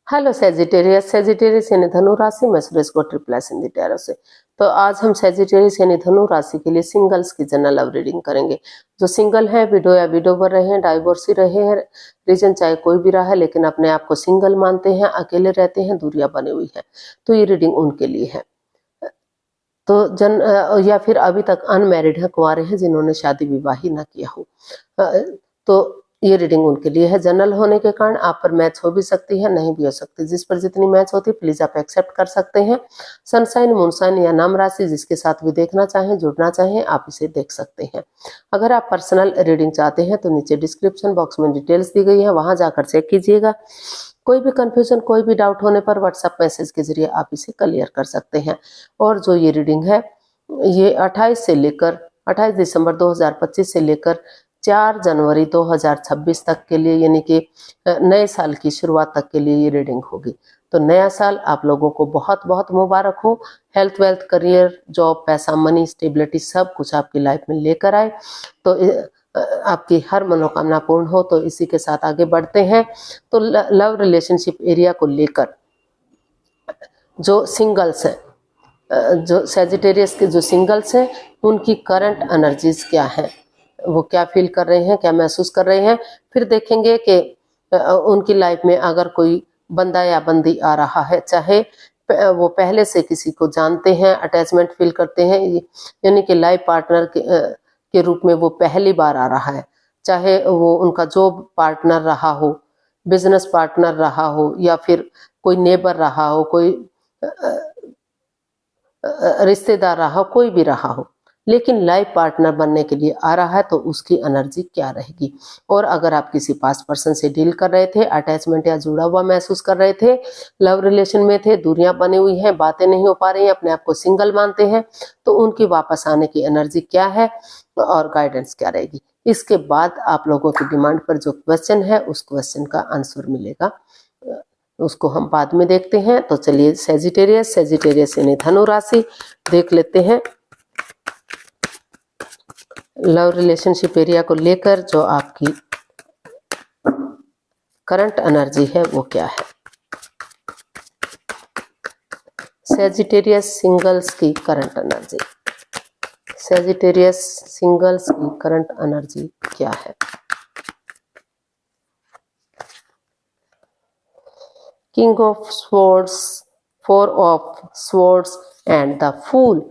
Hello Sagittarius. Sagittarius यानी धनु राशि में सुरेश को ट्रिप्लस इन दी टैरो से। तो आज हम सेजिटेरियस यानी धनु राशि के लिए सिंगल्स की जनरल लव रीडिंग करेंगे। जो सिंगल है, विडो या विडोवर रहे हैं, डाइवोर्स ही रहे हैं, रीजन चाहे कोई भी रहा है, लेकिन अपने आप को सिंगल मानते हैं, अकेले रहते हैं, दूरियां बनी हुई है, तो ये रीडिंग उनके लिए है। तो या फिर अभी तक अनमैरिड है, कुंवारे हैं, जिन्होंने शादी विवाह ही ना किया हो, तो ये रीडिंग उनके लिए है। जनरल होने के कारण आप पर मैच हो भी सकती है, नहीं भी हो सकती। जिस पर जितनी मैच होती है प्लीज आप एक्सेप्ट कर सकते हैं। सनसाइन, मूनसाइन या नाम राशि जिसके साथ भी देखना चाहें, जुड़ना चाहें, आप इसे देख सकते हैं। अगर आप पर्सनल रीडिंग चाहते हैं तो नीचे डिस्क्रिप्शन बॉक्स में डिटेल्स दी गई है, वहां जाकर चेक कीजिएगा। कोई भी कंफ्यूजन, कोई भी डाउट होने पर व्हाट्सएप मैसेज के जरिए आप इसे क्लियर कर सकते हैं। और जो ये रीडिंग है, ये 28 दिसंबर 2025 से लेकर 4 जनवरी 2026 तक के लिए, यानी कि नए साल की शुरुआत तक के लिए ये रीडिंग होगी। तो नया साल आप लोगों को बहुत बहुत मुबारक हो। हेल्थ, वेल्थ, करियर, जॉब, पैसा, मनी, स्टेबिलिटी सब कुछ आपकी लाइफ में लेकर आए, तो आपकी हर मनोकामना पूर्ण हो। तो इसी के साथ आगे बढ़ते हैं। तो लव रिलेशनशिप एरिया को लेकर जो सिंगल्स हैं, जो सेजिटेरियस के जो सिंगल्स हैं, उनकी करंट एनर्जीज क्या हैं, वो क्या फील कर रहे हैं, क्या महसूस कर रहे हैं। फिर देखेंगे कि उनकी लाइफ में अगर कोई बंदा या बंदी आ रहा है, चाहे वो पहले से किसी को जानते हैं, अटैचमेंट फील करते हैं, यानी कि लाइफ पार्टनर के रूप में वो पहली बार आ रहा है, चाहे वो उनका जॉब पार्टनर रहा हो, बिजनेस पार्टनर रहा हो, या फिर कोई नेबर रहा हो, कोई रिश्तेदार रहा हो, कोई भी रहा हो, लेकिन लाइफ पार्टनर बनने के लिए आ रहा है, तो उसकी एनर्जी क्या रहेगी। और अगर आप किसी पास्ट पर्सन से डील कर रहे थे, अटैचमेंट या जुड़ा हुआ महसूस कर रहे थे, लव रिलेशन में थे, दूरियां बनी हुई हैं, बातें नहीं हो पा रही हैं, अपने आप को सिंगल मानते हैं, तो उनकी वापस आने की एनर्जी क्या है और गाइडेंस क्या रहेगी। इसके बाद आप लोगों की डिमांड पर जो क्वेश्चन है, उस क्वेश्चन का आंसर मिलेगा, उसको हम बाद में देखते हैं। तो चलिए सेजिटेरियस यानी धनु राशि देख लेते हैं। लव रिलेशनशिप एरिया को लेकर जो आपकी करंट एनर्जी है वो क्या है। सेजिटेरियस सिंगल्स की करंट एनर्जी, सेजिटेरियस सिंगल्स की करंट एनर्जी क्या है। King of swords, 4 of swords and the fool.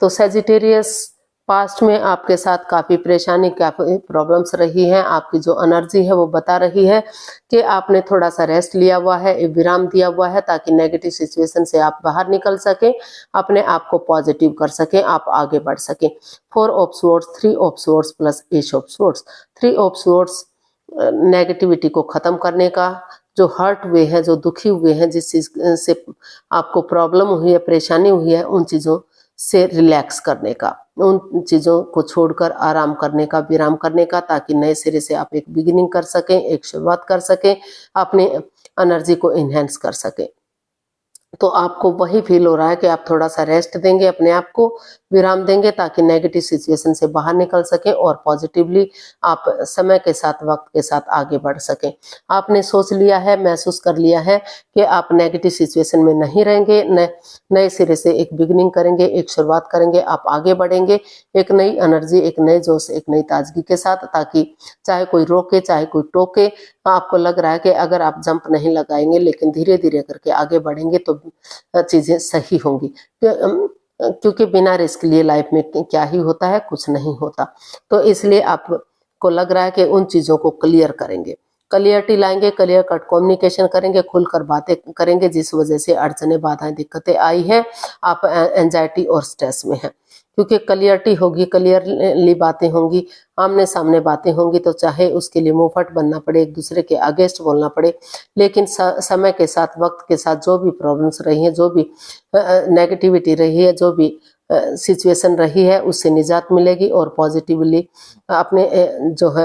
तो सेजिटेरियस पास्ट में आपके साथ काफ़ी परेशानी, काफ़ी प्रॉब्लम्स रही हैं। आपकी जो एनर्जी है वो बता रही है कि आपने थोड़ा सा रेस्ट लिया हुआ है, एक विराम दिया हुआ है, ताकि नेगेटिव सिचुएशन से आप बाहर निकल सकें, अपने आप को पॉजिटिव कर सकें, आप आगे बढ़ सकें। 4 of swords, 3 of swords plus S of swords. 3 of swords negativity को ख़त्म करने का, जो हर्ट हुए हैं, जो दुखी हुए हैं, जिस चीज़ से आपको प्रॉब्लम हुई है, परेशानी हुई है, उन चीज़ों से रिलैक्स करने का, उन चीज़ों को छोड़कर आराम करने का, विराम करने का, ताकि नए सिरे से आप एक बिगिनिंग कर सकें, एक शुरुआत कर सकें, अपने एनर्जी को इन्हेंस कर सकें। तो आपको वही फील हो रहा है कि आप थोड़ा सा रेस्ट देंगे, अपने आप को विराम देंगे, ताकि नेगेटिव सिचुएशन से बाहर निकल सकें और पॉजिटिवली आप समय के साथ, वक्त के साथ आगे बढ़ सकें। आपने सोच लिया है, महसूस कर लिया है कि आप नेगेटिव सिचुएशन में नहीं रहेंगे, नए सिरे से एक बिगिनिंग करेंगे, एक शुरुआत करेंगे, आप आगे बढ़ेंगे एक नई एनर्जी, एक नए जोश, एक नई ताजगी के साथ, ताकि चाहे कोई रोके, चाहे कोई टोके, आपको लग रहा है कि अगर आप जंप नहीं लगाएंगे, लेकिन धीरे धीरे करके आगे बढ़ेंगे, तो चीजें सही होंगी। क्योंकि बिना रिस्क लिए लाइफ में क्या ही होता है, कुछ नहीं होता। तो इसलिए आपको लग रहा है कि उन चीजों को क्लियर करेंगे, क्लियरिटी लाएंगे, क्लियर कट कम्युनिकेशन करेंगे, खुलकर बातें करेंगे। जिस वजह से अड़चने, बाधाएं, दिक्कतें आई हैं, आप एंजाइटी और स्ट्रेस में हैं, क्योंकि क्लियरिटी होगी, क्लियरली बातें होंगी, आमने सामने बातें होंगी, तो चाहे उसके लिए मुंहफट बनना पड़े, एक दूसरे के अगेंस्ट बोलना पड़े, लेकिन समय के साथ, वक्त के साथ जो भी प्रॉब्लम्स रही हैं, जो भी नेगेटिविटी रही है, जो भी सिचुएशन रही है, उससे निजात मिलेगी और पॉजिटिवली अपने जो है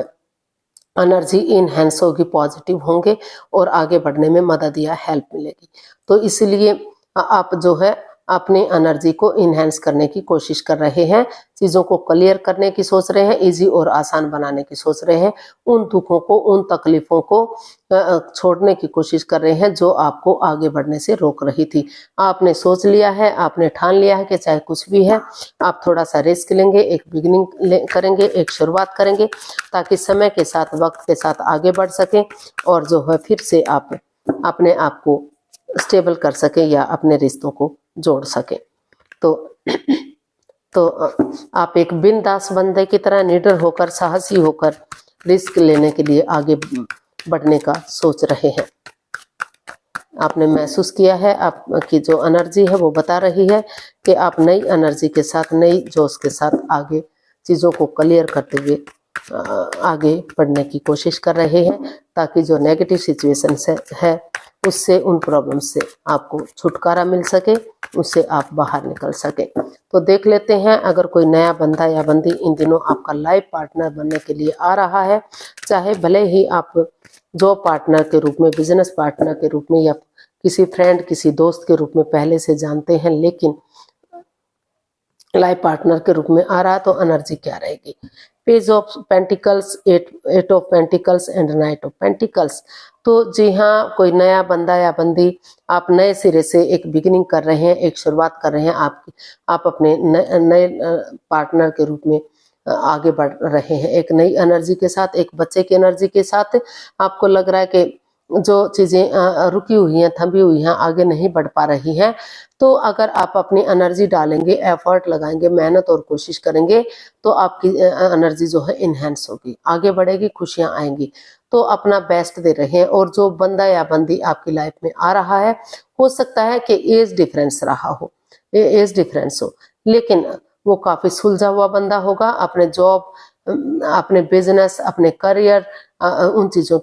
एनर्जी इनहेंस होगी, पॉजिटिव होंगे और आगे बढ़ने में मदद या हेल्प मिलेगी। तो इसलिए आप जो है अपनी एनर्जी को इन्हेंस करने की कोशिश कर रहे हैं, चीज़ों को क्लियर करने की सोच रहे हैं, इजी और आसान बनाने की सोच रहे हैं, उन दुखों को, उन तकलीफ़ों को छोड़ने की कोशिश कर रहे हैं जो आपको आगे बढ़ने से रोक रही थी। आपने सोच लिया है, आपने ठान लिया है कि चाहे कुछ भी है, आप थोड़ा-सा रिस्क लेंगे, एक बिगिनिंग करेंगे, एक शुरुआत करेंगे, ताकि समय के साथ, वक़्त के साथ आगे बढ़ सकें और जो है फिर से आप अपने आप को स्टेबल कर सकें या अपने रिश्तों को जोड़ सकें। तो आप एक बिंदास बंदे की तरह निडर होकर, साहसी होकर रिस्क लेने के लिए आगे बढ़ने का सोच रहे हैं। आपने महसूस किया है, आपकी जो एनर्जी है वो बता रही है कि आप नई एनर्जी के साथ, नई जोश के साथ आगे चीज़ों को क्लियर करते हुए आगे बढ़ने की कोशिश कर रहे हैं, ताकि जो नेगेटिव सिचुएशन है उससे, उन प्रॉब्लम से आपको छुटकारा मिल सके, उससे आप बाहर निकल सकें। तो देख लेते हैं, अगर कोई नया बंदा या बंदी इन दिनों आपका लाइफ पार्टनर बनने के लिए आ रहा है, चाहे भले ही आप जॉब पार्टनर के रूप में, बिजनेस पार्टनर के रूप में या किसी फ्रेंड, किसी दोस्त के रूप में पहले से जानते हैं, लेकिन लाइफ पार्टनर के रूप में आ रहा है तो एनर्जी क्या रहेगी। Page of pentacles, eight of pentacles and knight of pentacles. तो जी हाँ, कोई नया बंदा या बंदी, आप नए सिरे से एक बिगिनिंग कर रहे हैं, एक शुरुआत कर रहे हैं, आप अपने नए पार्टनर के रूप में आगे बढ़ रहे हैं, एक नई एनर्जी के साथ, एक बच्चे की एनर्जी के साथ। आपको लग रहा है कि जो चीज़ें रुकी हुई हैं, थमी हुई हैं, आगे नहीं बढ़ पा रही हैं, तो अगर आप अपनी एनर्जी डालेंगे, एफर्ट लगाएंगे, मेहनत और कोशिश करेंगे, तो आपकी एनर्जी जो है इन्हेंस होगी, आगे बढ़ेगी, खुशियाँ आएंगी। तो अपना बेस्ट दे रहे हैं। और जो बंदा या बंदी आपकी लाइफ में आ रहा है, हो सकता है कि एज डिफरेंस रहा हो, एज डिफरेंस हो, लेकिन वो काफ़ी सुलझा हुआ बंदा होगा, अपने जॉब, अपने बिजनेस, अपने करियर, उन चीज़ों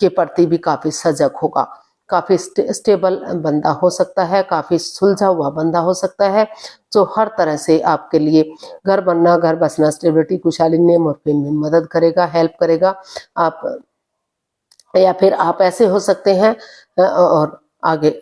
के प्रति भी काफ़ी सजग होगा, काफ़ी स्टेबल बंदा हो सकता है, काफ़ी सुलझा हुआ बंदा हो सकता है, जो हर तरह से आपके लिए घर बनना, घर बसना, स्टेबिलिटी, खुशहाली, नेम और फेम में मदद करेगा, हेल्प करेगा। आप या फिर आप ऐसे हो सकते हैं और आगे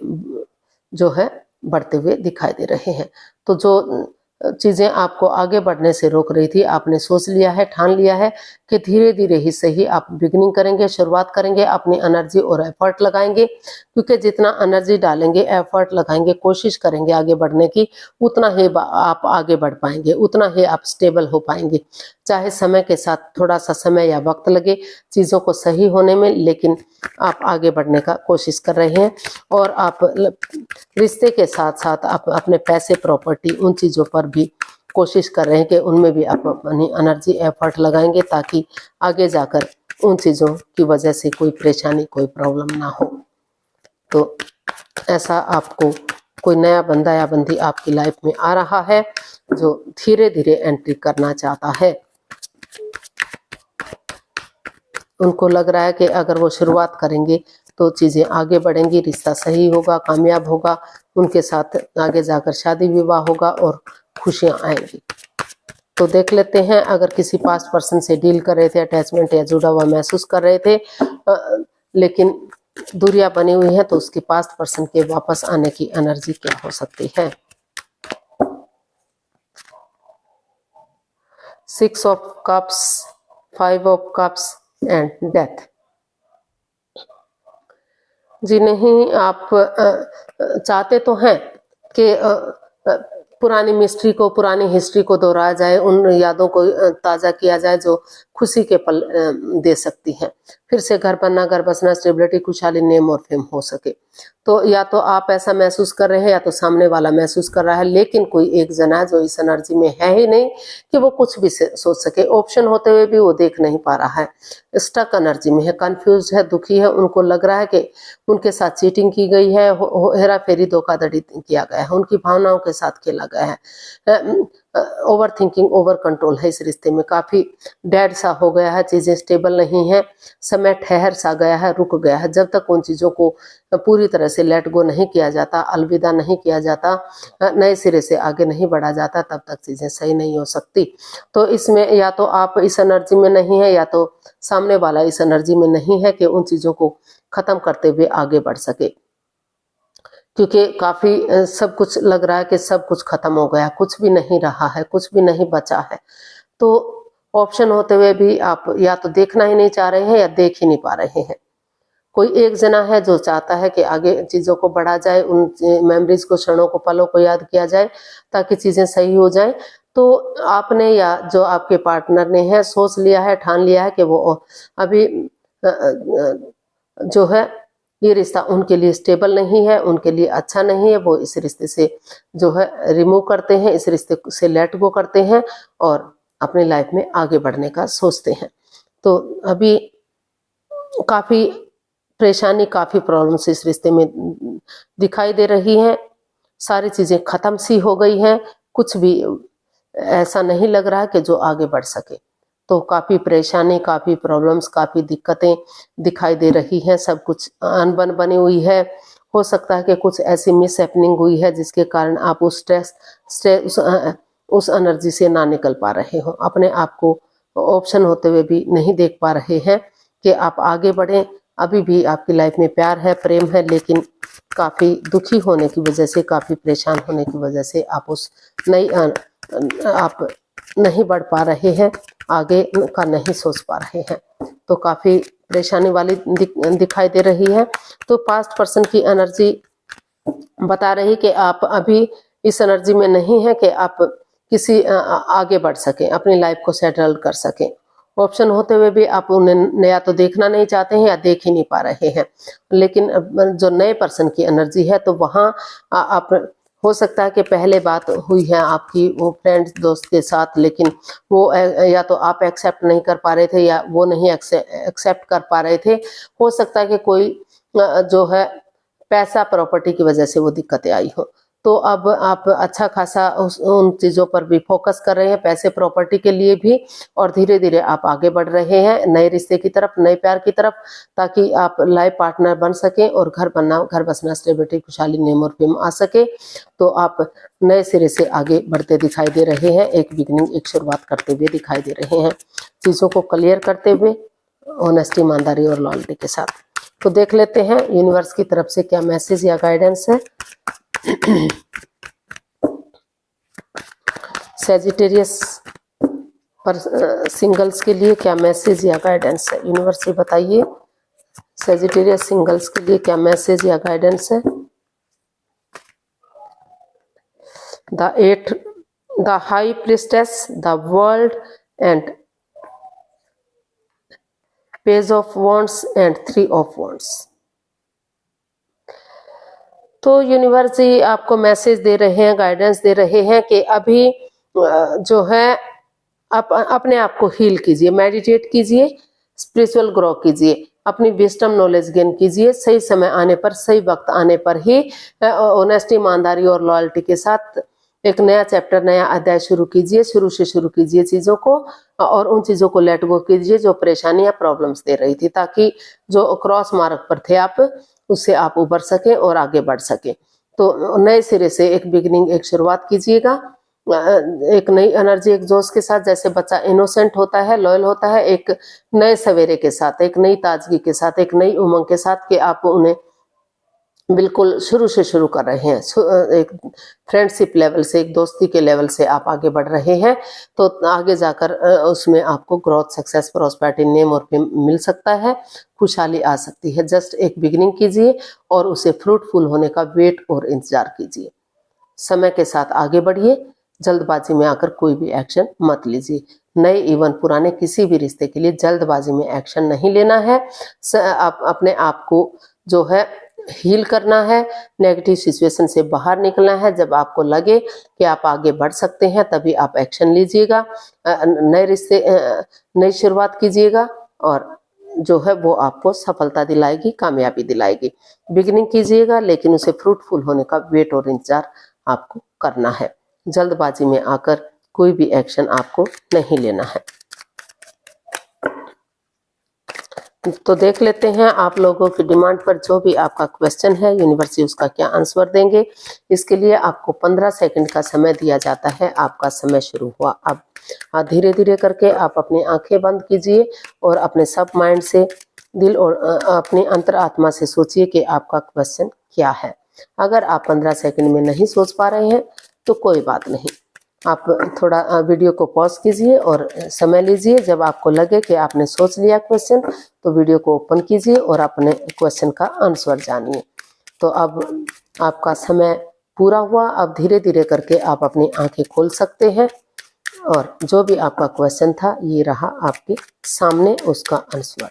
जो है बढ़ते हुए दिखाई दे रहे हैं। तो जो चीज़ें आपको आगे बढ़ने से रोक रही थी, आपने सोच लिया है, ठान लिया है कि धीरे धीरे ही सही आप बिगिनिंग करेंगे, शुरुआत करेंगे, अपनी एनर्जी और एफर्ट लगाएंगे, क्योंकि जितना एनर्जी डालेंगे, एफर्ट लगाएंगे, कोशिश करेंगे आगे बढ़ने की, उतना ही आप आगे बढ़ पाएंगे, उतना ही आप स्टेबल हो पाएंगे। चाहे समय के साथ थोड़ा सा समय या वक्त लगे चीज़ों को सही होने में, लेकिन आप आगे बढ़ने का कोशिश कर रहे हैं। और आप रिश्ते के साथ साथ आप अपने पैसे, प्रॉपर्टी, उन चीज़ों पर भी कोशिश कर रहे हैं कि उनमें भी आप अपनी एनर्जी, एफर्ट लगाएंगे, ताकि आगे जाकर उन चीज़ों की वजह से कोई परेशानी, कोई प्रॉब्लम ना हो। तो ऐसा आपको कोई नया बंदा या बंदी आपकी लाइफ में आ रहा है, जो धीरे धीरे एंट्री करना चाहता है। उनको लग रहा है कि अगर वो शुरुआत करेंगे तो चीज़ें आगे बढ़ेंगी, रिश्ता सही होगा, कामयाब होगा, उनके साथ आगे जाकर शादी विवाह होगा और खुशियाँ आएंगी। तो देख लेते हैं, अगर किसी पास्ट पर्सन से डील कर रहे थे, अटैचमेंट या जुड़ा हुआ महसूस कर रहे थे, लेकिन दूरियां बनी हुई हैं, तो उसके पास्ट पर्सन के वापस आने की एनर्जी क्या हो सकती है। 6 of cups, 5 of cups and death. जी नहीं, आप चाहते तो हैं कि पुरानी मिस्ट्री को, पुरानी हिस्ट्री को दोहराया जाए, उन यादों को ताज़ा किया जाए जो खुशी के पल दे सकती हैं, फिर से घर बनना, घर बसना, स्टेबिलिटी, खुशहाली, नेम और फेम हो सके। तो या तो आप ऐसा महसूस कर रहे हैं या तो सामने वाला महसूस कर रहा है, लेकिन कोई एक जना जो इस एनर्जी में है ही नहीं कि वो कुछ भी सोच सके, ऑप्शन होते हुए भी वो देख नहीं पा रहा है, स्टक एनर्जी में है, कंफ्यूज है, दुखी है। उनको लग रहा है कि उनके साथ चीटिंग की गई है, हेरा फेरी, धोखाधड़ी किया गया है, उनकी भावनाओं के साथ खेला गया है, ओवर थिंकिंग, ओवर कंट्रोल है इस रिश्ते में, काफ़ी डेड सा हो गया है, चीज़ें स्टेबल नहीं है, समय ठहर सा गया है, रुक गया है। जब तक उन चीज़ों को पूरी तरह से लेट गो नहीं किया जाता, अलविदा नहीं किया जाता, नए सिरे से आगे नहीं बढ़ा जाता, तब तक चीज़ें सही नहीं हो सकती। तो इसमें या तो आप इस एनर्जी में नहीं है, या तो सामने वाला इस एनर्जी में नहीं है कि उन चीज़ों को ख़त्म करते हुए आगे बढ़ सके। क्योंकि काफ़ी सब कुछ लग रहा है कि सब कुछ खत्म हो गया, कुछ भी नहीं रहा है, कुछ भी नहीं बचा है। तो ऑप्शन होते हुए भी आप या तो देखना ही नहीं चाह रहे हैं या देख ही नहीं पा रहे हैं। कोई एक जना है जो चाहता है कि आगे चीज़ों को बढ़ा जाए, उन मेमोरीज को, क्षणों को, पलों को याद किया जाए ताकि चीज़ें सही हो जाएं। तो आपने या जो आपके पार्टनर ने है सोच लिया है, ठान लिया है कि वो अभी जो है ये रिश्ता उनके लिए स्टेबल नहीं है, उनके लिए अच्छा नहीं है। वो इस रिश्ते से जो है रिमूव करते हैं, इस रिश्ते से लेट गो करते हैं और अपनी लाइफ में आगे बढ़ने का सोचते हैं। तो अभी काफ़ी परेशानी, काफ़ी प्रॉब्लम्स इस रिश्ते में दिखाई दे रही हैं। सारी चीज़ें ख़त्म सी हो गई हैं, कुछ भी ऐसा नहीं लग रहा कि जो आगे बढ़ सके। तो काफ़ी परेशानी, काफ़ी प्रॉब्लम्स, काफ़ी दिक्कतें दिखाई दे रही हैं। सब कुछ अनबन बनी हुई है। हो सकता है कि कुछ ऐसी मिस हैपनिंग हुई है जिसके कारण आप उस उस एनर्जी से ना निकल पा रहे हो। अपने आप को ऑप्शन होते हुए भी नहीं देख पा रहे हैं कि आप आगे बढ़ें। अभी भी आपकी लाइफ में प्यार है, प्रेम है, लेकिन काफ़ी दुखी होने की वजह से, काफ़ी परेशान होने की वजह से आप आप नहीं बढ़ पा रहे हैं, आगे का नहीं सोच पा रहे हैं। तो काफ़ी परेशानी वाली दिखाई दे रही है। तो पास्ट पर्सन की एनर्जी बता रही कि आप अभी इस एनर्जी में नहीं है कि आप किसी आगे बढ़ सकें, अपनी लाइफ को सेटल कर सकें। ऑप्शन होते हुए भी आप उन्हें या तो देखना नहीं चाहते हैं या देख ही नहीं पा रहे हैं। लेकिन जो नए पर्सन की एनर्जी है तो वहाँ आप हो सकता है कि पहले बात हुई है आपकी वो फ्रेंड्स दोस्त के साथ, लेकिन वो या तो आप एक्सेप्ट नहीं कर पा रहे थे या वो नहीं एक्सेप्ट कर पा रहे थे। हो सकता है कि कोई जो है पैसा, प्रॉपर्टी की वजह से वो दिक्कतें आई हो। तो अब आप अच्छा खासा उन चीज़ों पर भी फोकस कर रहे हैं, पैसे प्रॉपर्टी के लिए भी, और धीरे धीरे आप आगे बढ़ रहे हैं नए रिश्ते की तरफ, नए प्यार की तरफ, ताकि आप लाइफ पार्टनर बन सकें और घर बसना, स्टेबिलिटी, खुशहाली, नेम और फेम आ सके। तो आप नए सिरे से आगे बढ़ते दिखाई दे रहे हैं, एक बिगनिंग, एक शुरुआत करते हुए दिखाई दे रहे हैं, चीज़ों को क्लियर करते हुए, ऑनेस्टी, ईमानदारी और लॉयल्टी के साथ। तो देख लेते हैं यूनिवर्स की तरफ से क्या मैसेज या गाइडेंस है। सैजिटेरियस पर सिंगल्स के लिए क्या मैसेज या गाइडेंस है, यूनिवर्स से बताइए। सैजिटेरियस सिंगल्स के लिए क्या मैसेज या गाइडेंस है। The high priestess, the world and page of wands and 3 of wands. तो यूनिवर्स जी आपको मैसेज दे रहे हैं, गाइडेंस दे रहे हैं कि अभी जो है आप अपने आप को हील कीजिए, मेडिटेट कीजिए, स्पिरिचुअल ग्रो कीजिए, अपनी विजडम नॉलेज गेन कीजिए। सही समय आने पर, सही वक्त आने पर ही ऑनेस्टी, ईमानदारी और लॉयल्टी के साथ एक नया चैप्टर, नया अध्याय शुरू कीजिए। शुरू से शुरू कीजिए चीज़ों को और उन चीज़ों को लेट गो कीजिए जो परेशानियां, प्रॉब्लम्स दे रही थी, ताकि जो क्रॉस मार्ग पर थे आप, उससे आप उबर सकें और आगे बढ़ सकें। तो नए सिरे से एक बिगिनिंग, एक शुरुआत कीजिएगा, एक नई एनर्जी, एक जोश के साथ। जैसे बच्चा इनोसेंट होता है, लॉयल होता है, एक नए सवेरे के साथ, एक नई ताजगी के साथ, एक नई उमंग के साथ, कि आप उन्हें बिल्कुल शुरू से शुरू कर रहे हैं। एक फ्रेंडशिप लेवल से, एक दोस्ती के लेवल से आप आगे बढ़ रहे हैं। तो आगे जाकर उसमें आपको ग्रोथ, सक्सेस, प्रॉस्पेरिटी, नेम और फेम मिल सकता है, खुशहाली आ सकती है। जस्ट एक बिगिनिंग कीजिए और उसे फ्रूटफुल होने का वेट और इंतजार कीजिए। समय के साथ आगे बढ़िए, जल्दबाजी में आकर कोई भी एक्शन मत लीजिए। नए इवन पुराने किसी भी रिश्ते के लिए जल्दबाजी में एक्शन नहीं लेना है। आप अपने आप को जो है हील करना है, नेगेटिव सिचुएशन से बाहर निकलना है। जब आपको लगे कि आप आगे बढ़ सकते हैं तभी आप एक्शन लीजिएगा, नए रिश्ते, नई शुरुआत कीजिएगा और जो है वो आपको सफलता दिलाएगी, कामयाबी दिलाएगी। बिगिनिंग कीजिएगा लेकिन उसे फ्रूटफुल होने का वेट और इंतजार आपको करना है। जल्दबाजी में आकर कोई भी एक्शन आपको नहीं लेना है। तो देख लेते हैं आप लोगों की डिमांड पर जो भी आपका क्वेश्चन है, यूनिवर्स उसका क्या आंसर देंगे। इसके लिए आपको 15 सेकंड का समय दिया जाता है। आपका समय शुरू हुआ। अब धीरे धीरे करके आप अपनी आंखें बंद कीजिए और अपने सब माइंड से, दिल और अपनी अंतर आत्मा से सोचिए कि आपका क्वेश्चन क्या है। अगर आप 15 सेकंड में नहीं सोच पा रहे हैं तो कोई बात नहीं, आप थोड़ा वीडियो को पॉज कीजिए और समय लीजिए। जब आपको लगे कि आपने सोच लिया क्वेश्चन तो वीडियो को ओपन कीजिए और अपने क्वेश्चन का आंसर जानिए। तो अब आपका समय पूरा हुआ। अब धीरे धीरे करके आप अपनी आंखें खोल सकते हैं और जो भी आपका क्वेश्चन था ये रहा आपके सामने उसका आंसर।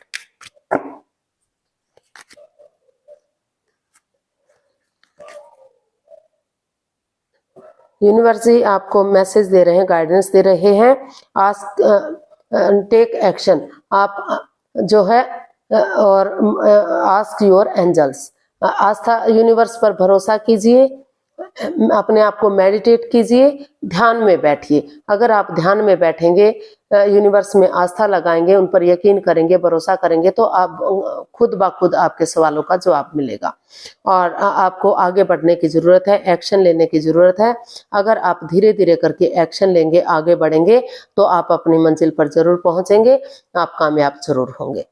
यूनिवर्सिटी आपको मैसेज दे रहे हैं, गाइडेंस दे रहे हैं, आस्क टेक एक्शन। आप जो है और आस्क योर एंजल्स, आस्था यूनिवर्स पर भरोसा कीजिए, अपने आप को मेडिटेट कीजिए, ध्यान में बैठिए। अगर आप ध्यान में बैठेंगे, यूनिवर्स में आस्था लगाएंगे, उन पर यकीन करेंगे, भरोसा करेंगे तो आप खुद ब खुद आपके सवालों का जवाब मिलेगा। और आपको आगे बढ़ने की ज़रूरत है, एक्शन लेने की ज़रूरत है। अगर आप धीरे धीरे करके एक्शन लेंगे, आगे बढ़ेंगे तो आप अपनी मंजिल पर ज़रूर पहुंचेंगे, आप कामयाब ज़रूर होंगे।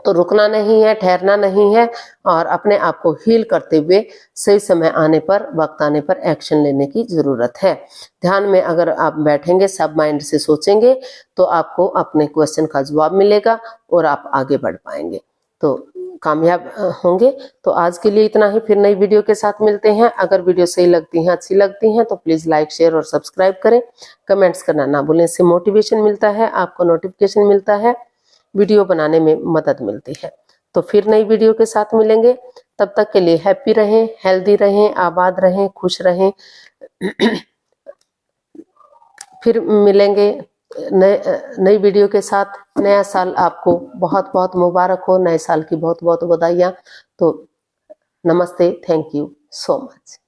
तो रुकना नहीं है, ठहरना नहीं है और अपने आप को हील करते हुए सही समय आने पर, वक्त आने पर एक्शन लेने की ज़रूरत है। ध्यान में अगर आप बैठेंगे, सब माइंड से सोचेंगे तो आपको अपने क्वेश्चन का जवाब मिलेगा और आप आगे बढ़ पाएंगे, तो कामयाब होंगे। तो आज के लिए इतना ही, फिर नई वीडियो के साथ मिलते हैं। अगर वीडियो सही लगती हैं, अच्छी लगती हैं तो प्लीज़ लाइक, शेयर और सब्सक्राइब करें। कमेंट्स करना ना भूलें, इससे मोटिवेशन मिलता है, आपको नोटिफिकेशन मिलता है, वीडियो बनाने में मदद मिलती है। तो फिर नई वीडियो के साथ मिलेंगे, तब तक के लिए हैप्पी रहें, हेल्दी रहें, आबाद रहें, खुश रहें। फिर मिलेंगे नई वीडियो के साथ। नया साल आपको बहुत बहुत मुबारक हो, नए साल की बहुत बहुत बधाइयाँ। तो नमस्ते, थैंक यू सो मच।